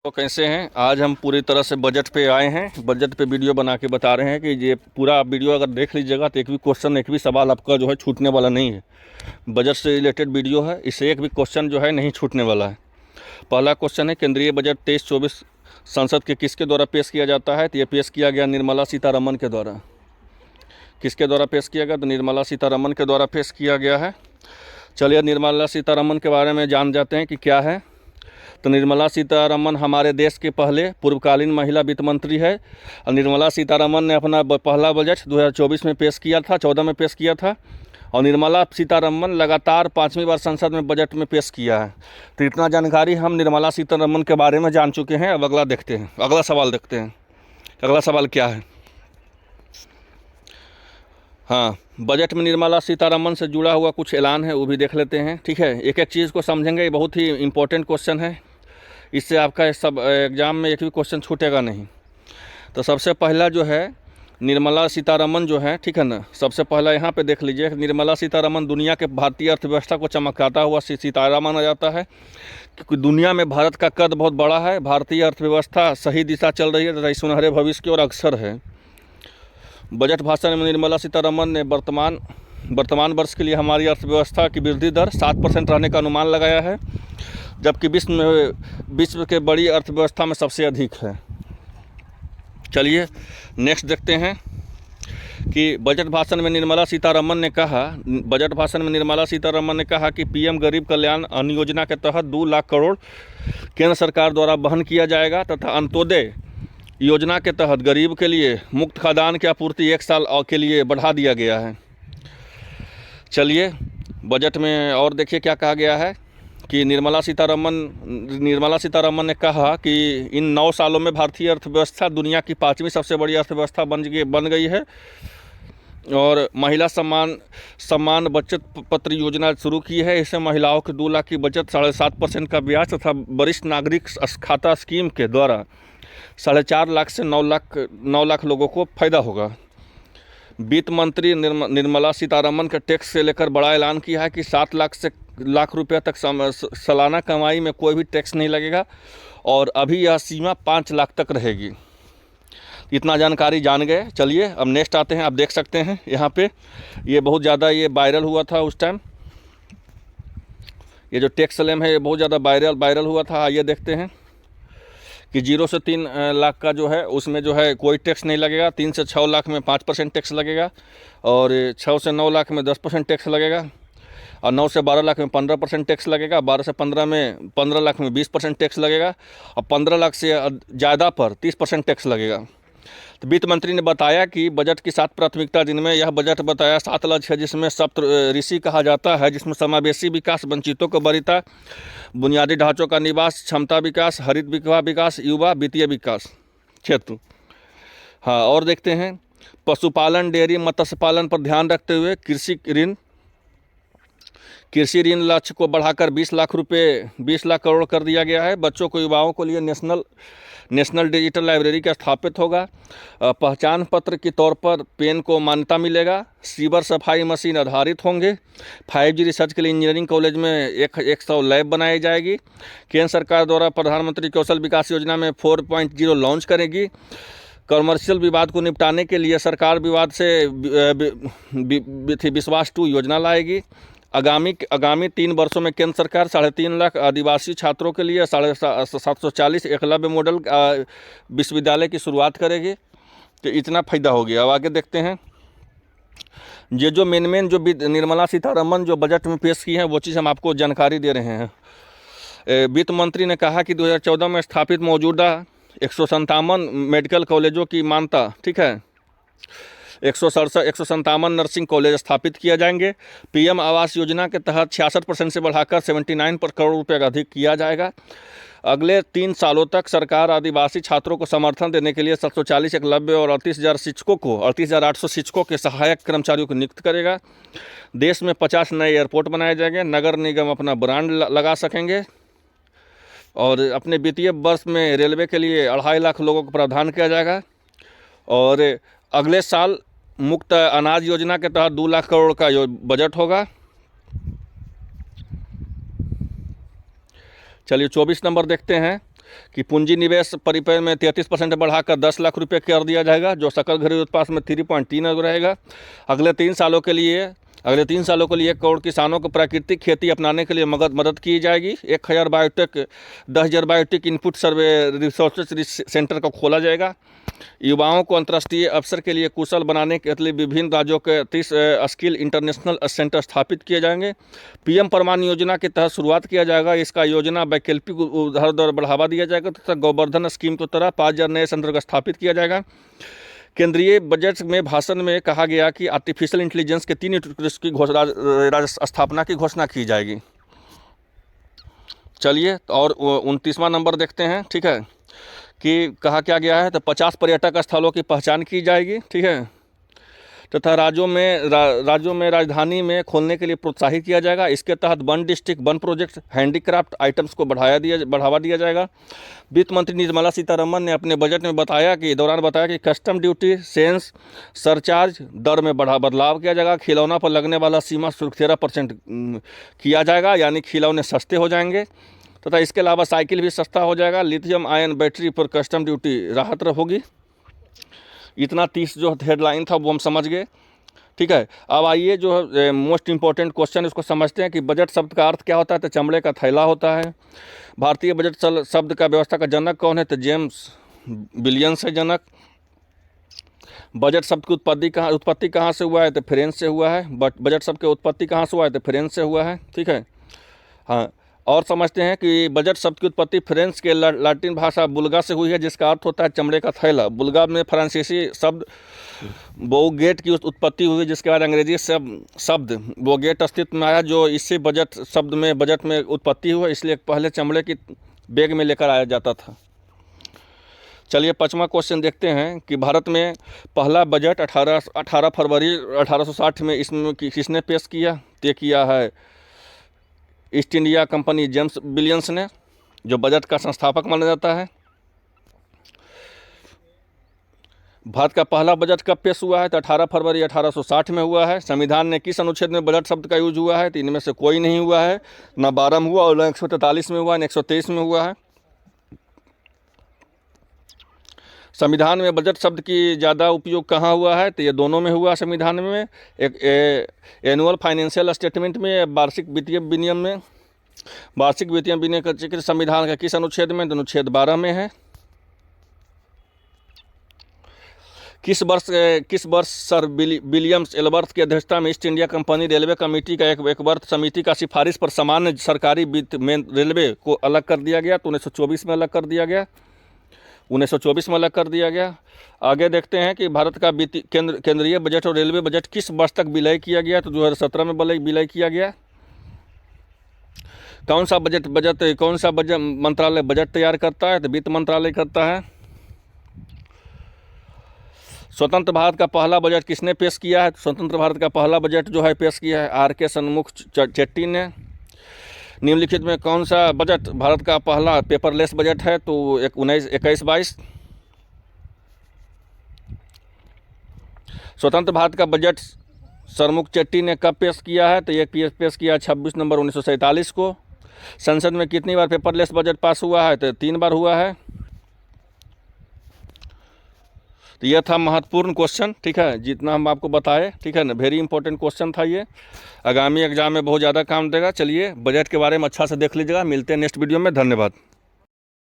तो कैसे हैं। आज हम पूरी तरह से बजट पे आए हैं। बजट पे वीडियो बना के बता रहे हैं कि ये पूरा वीडियो अगर देख लीजिएगा तो एक भी क्वेश्चन, एक भी सवाल आपका जो है छूटने वाला नहीं है। बजट से रिलेटेड वीडियो है, इससे एक भी क्वेश्चन जो है नहीं छूटने वाला है। पहला क्वेश्चन है, केंद्रीय बजट 23-24 संसद के किसके द्वारा पेश किया जाता है? तो ये पेश किया गया निर्मला सीतारमण के द्वारा। किसके द्वारा पेश किया गया? तो निर्मला सीतारमण के द्वारा पेश किया गया है। चलिए निर्मला सीतारमण के बारे में जान जाते हैं कि क्या है। तो निर्मला सीतारमण हमारे देश के पहले पूर्वकालीन महिला वित्त मंत्री है। और निर्मला सीतारमण ने अपना पहला बजट 2024 में पेश किया था, 14 में पेश किया था। और निर्मला सीतारमण लगातार 5वीं बार संसद में बजट में पेश किया है। तो इतना जानकारी हम निर्मला सीतारमण के बारे में जान चुके हैं। अब अगला देखते हैं, अगला सवाल देखते हैं। अगला सवाल क्या है? हाँ, बजट में निर्मला सीतारमण से जुड़ा हुआ कुछ ऐलान है, वो भी देख लेते हैं। ठीक है, एक एक चीज़ को समझेंगे। ये बहुत ही इंपॉर्टेंट क्वेश्चन है, इससे आपका सब एग्ज़ाम में एक भी क्वेश्चन छूटेगा नहीं। तो सबसे पहला जो है निर्मला सीतारमण जो है, ठीक है ना, सबसे पहला यहाँ पे देख लीजिए। निर्मला सीतारमण दुनिया के भारतीय अर्थव्यवस्था को चमकाता हुआ सितारा माना जाता है, क्योंकि दुनिया में भारत का कद बहुत बड़ा है। भारतीय अर्थव्यवस्था सही दिशा चल रही है तथा सुनहरे भविष्य की ओर अग्रसर है। बजट भाषण में निर्मला सीतारमण ने वर्तमान वर्ष के लिए हमारी अर्थव्यवस्था की वृद्धि दर 7% रहने का अनुमान लगाया है, जबकि विश्व के बड़ी अर्थव्यवस्था में सबसे अधिक है। चलिए नेक्स्ट देखते हैं कि बजट भाषण में निर्मला सीतारमण ने कहा कि पीएम गरीब कल्याण अन्न योजना के तहत 2 लाख करोड़ केंद्र सरकार द्वारा वहन किया जाएगा तथा अंत्योदय योजना के तहत गरीब के लिए मुफ्त खाद्यान्न की आपूर्ति 1 साल के लिए बढ़ा दिया गया है। चलिए बजट में और देखिए क्या कहा गया है कि निर्मला सीतारमण ने कहा कि इन 9 सालों में भारतीय अर्थव्यवस्था दुनिया की 5वीं सबसे बड़ी अर्थव्यवस्था बन गई है। और महिला सम्मान बचत पत्र योजना शुरू की है। इससे महिलाओं के 2 लाख की बचत, 7.5% का ब्याज तथा वरिष्ठ नागरिक खाता स्कीम के द्वारा 4.5 लाख से 9 लाख लोगों को फायदा होगा। वित्त मंत्री निर्मला सीतारमण के टैक्स से लेकर बड़ा ऐलान किया है कि 7 लाख रुपये तक सालाना कमाई में कोई भी टैक्स नहीं लगेगा, और अभी यह सीमा 5 लाख तक रहेगी। इतना जानकारी जान गए। चलिए अब नेक्स्ट आते हैं। आप देख सकते हैं यहाँ पे ये बहुत ज़्यादा ये वायरल हुआ था उस टाइम। ये जो टैक्स स्लैम है ये बहुत ज़्यादा वायरल हुआ था। ये देखते हैं कि 0 से 3 लाख का जो है उसमें जो है कोई टैक्स नहीं लगेगा। 3 से 6 लाख में 5% टैक्स लगेगा, और 6 से 9 लाख में 10% टैक्स लगेगा, और 9 से 12 लाख में 15% टैक्स लगेगा, 12 से 15 लाख में 20% टैक्स लगेगा, और 15 लाख से ज़्यादा पर 30% टैक्स लगेगा। तो वित्त मंत्री ने बताया कि बजट की 7 प्राथमिकता, जिनमें यह बजट बताया 7 लक्ष्य है, जिसमें सप्त ऋषि कहा जाता है, जिसमें समावेशी विकास, वंचितों को वरीयता, बुनियादी ढांचों का निवास, क्षमता विकास, हरित विकास, युवा वित्तीय विकास क्षेत्र। हाँ, और देखते हैं पशुपालन, डेयरी, मत्स्य पालन पर ध्यान रखते हुए कृषि ऋण लक्ष्य को बढ़ाकर 20 लाख करोड़ कर दिया गया है। बच्चों को, युवाओं के लिए नेशनल डिजिटल लाइब्रेरी का स्थापित होगा। पहचान पत्र के तौर पर पेन को मान्यता मिलेगा। सीवर सफाई मशीन आधारित होंगे। 5G रिसर्च के लिए इंजीनियरिंग कॉलेज में 100 लैब बनाई जाएगी। केंद्र सरकार द्वारा प्रधानमंत्री कौशल विकास योजना में 4.0 लॉन्च करेगी। कमर्शियल विवाद को निपटाने के लिए सरकार विवाद से विश्वास 2 योजना लाएगी। आगामी 3 वर्षों में केंद्र सरकार 3.5 लाख आदिवासी छात्रों के लिए 740 एकलव्य मॉडल विश्वविद्यालय की शुरुआत करेगी। तो इतना फ़ायदा हो गया। अब आगे देखते हैं। ये जो मेन जो निर्मला सीतारमण जो बजट में पेश की है वो चीज़ हम आपको जानकारी दे रहे हैं। वित्त मंत्री ने कहा कि 2014 में स्थापित मौजूदा 157 मेडिकल कॉलेजों की मान्यता, ठीक है, 157 नर्सिंग कॉलेज स्थापित किया जाएंगे। पीएम आवास योजना के तहत 66% से बढ़ाकर 79 करोड़ रुपये का अधिक किया जाएगा। अगले 3 सालों तक सरकार आदिवासी छात्रों को समर्थन देने के लिए 740 एकलव्य और 38,800 शिक्षकों के सहायक कर्मचारियों को नियुक्त करेगा। देश में 50 नए एयरपोर्ट बनाए जाएंगे। नगर निगम अपना ब्रांड लगा सकेंगे। और अपने वित्तीय वर्ष में रेलवे के लिए 2.5 लाख लोगों को प्रावधान किया जाएगा। और अगले साल मुफ्त अनाज योजना के तहत 2 लाख करोड़ का बजट होगा। चलिए 24 नंबर देखते हैं। कि पूंजी निवेश परिव्यय में 33% बढ़ाकर 10 लाख रुपये कर दिया जाएगा, जो सकल घरेलू उत्पाद में 3.3 रहेगा। अगले 3 सालों के लिए 1 करोड़ किसानों को प्राकृतिक खेती अपनाने के लिए मदद की जाएगी। 1000 बायोटेक इनपुट सर्वे रिसोर्सेज सेंटर को खोला जाएगा। युवाओं को अंतर्राष्ट्रीय अवसर के लिए कुशल बनाने के लिए विभिन्न राज्यों के 30 स्किल इंटरनेशनल सेंटर स्थापित किए जाएंगे। पीएम प्रमाण योजना के तहत शुरुआत किया जाएगा। इसका योजना वैकल्पिक उधार दर बढ़ावा दिया जाएगा तथा गोवर्धन स्कीम की तरह 5000 नए सेंटर स्थापित किया जाएगा। केंद्रीय बजट में भाषण में कहा गया कि आर्टिफिशियल इंटेलिजेंस के 3 की स्थापना की घोषणा की जाएगी। चलिए और 29वां नंबर देखते हैं, ठीक है, कि कहा क्या गया है, तो 50 पर्यटक स्थलों की पहचान की जाएगी, ठीक है, तथा राज्यों में राजधानी में खोलने के लिए प्रोत्साहित किया जाएगा। इसके तहत one district one project handicraft items को बढ़ावा दिया जाएगा। वित्त मंत्री निर्मला सीतारमण ने अपने बजट में दौरान बताया कि कस्टम ड्यूटी सेंस सरचार्ज दर में बदलाव किया जाएगा। खिलौना पर लगने वाला सीमा शुल्क 13% किया जाएगा, यानी खिलौने सस्ते हो जाएंगे तथा इसके अलावा साइकिल भी सस्ता हो जाएगा। लिथियम आयन बैटरी पर कस्टम ड्यूटी राहत होगी। इतना 30 जो हेडलाइन था वो हम समझ गए, ठीक है। अब आइए जो मोस्ट इंपॉर्टेंट क्वेश्चन उसको समझते हैं कि बजट शब्द का अर्थ क्या होता है, तो चमड़े का थैला होता है। भारतीय बजट शब्द का व्यवस्था का जनक कौन है, तो जेम्स विलियम्स है जनक। बजट शब्द की उत्पत्ति कहाँ से हुआ है, तो फ्रेंच से हुआ है। बजट शब्द की उत्पत्ति कहाँ से हुआ है, तो फ्रेंच से हुआ है, ठीक है। हाँ, और समझते हैं कि बजट शब्द की उत्पत्ति फ्रेंच के लैटिन भाषा बुल्गा से हुई है, जिसका अर्थ होता है चमड़े का थैला। बुल्गा में फ्रांसीसी शब्द बोगेट की उत्पत्ति हुई, जिसके बाद अंग्रेजी शब्द बोगेट अस्तित्व में आया, जो इससे बजट में उत्पत्ति हुआ, इसलिए पहले चमड़े की बैग में लेकर आया जाता था। चलिए 5वां क्वेश्चन देखते हैं कि भारत में पहला बजट 18 फरवरी 1860 में इसमें किसने पेश किया, तय किया है east India company James Williams ने, जो बजट का संस्थापक माना जाता है। भारत का पहला बजट कब पेश हुआ है, तो 18 फरवरी 1860 में हुआ है। संविधान ने किस अनुच्छेद में बजट शब्द का यूज हुआ है, तो इनमें से कोई नहीं हुआ है, न 12 में हुआ और न 143 में हुआ, न 123 में हुआ है। संविधान में बजट शब्द की ज़्यादा उपयोग कहाँ हुआ है, तो ये दोनों में हुआ। संविधान में एक एनुअल फाइनेंशियल स्टेटमेंट में, वार्षिक वित्तीय विनियम में। वार्षिक वित्तीय विनियम का जिक्र संविधान का किस अनुच्छेद में, तो अनुच्छेद 12 में है। किस वर्ष सर विलियम्स एल्बर्थ की अध्यक्षता में east India company railway committee का एक वर्ष समिति का सिफारिश पर सामान्य सरकारी वित्त में रेलवे को अलग कर दिया गया, तो 1924 में अलग कर दिया गया। 1924 में अलग कर दिया गया। आगे देखते हैं कि भारत का केंद्रीय बजट और रेलवे बजट किस वर्ष तक विलय किया गया, तो 2017 में विलय किया गया। कौन सा बजट मंत्रालय बजट तैयार करता है, तो वित्त मंत्रालय करता है। स्वतंत्र भारत का पहला बजट किसने पेश किया है, स्वतंत्र भारत का पहला बजट जो है पेश किया है आर.के. षणमुख चेट्टी ने। निम्नलिखित में कौन सा बजट भारत का पहला पेपरलेस बजट है, तो 21-22। स्वतंत्र भारत का बजट षणमुख चेट्टी ने कब पेश किया है, तो ये पेश किया 26 नवंबर 1947 को। संसद में कितनी बार पेपरलेस बजट पास हुआ है, तो 3 बार हुआ है। तो यह था महत्वपूर्ण क्वेश्चन, ठीक है, जितना हम आपको बताए, ठीक है ना, वेरी इंपॉर्टेंट क्वेश्चन था ये, आगामी एग्जाम में बहुत ज़्यादा काम देगा। चलिए बजट के बारे में अच्छा से देख लीजिएगा। मिलते हैं नेक्स्ट वीडियो में, धन्यवाद।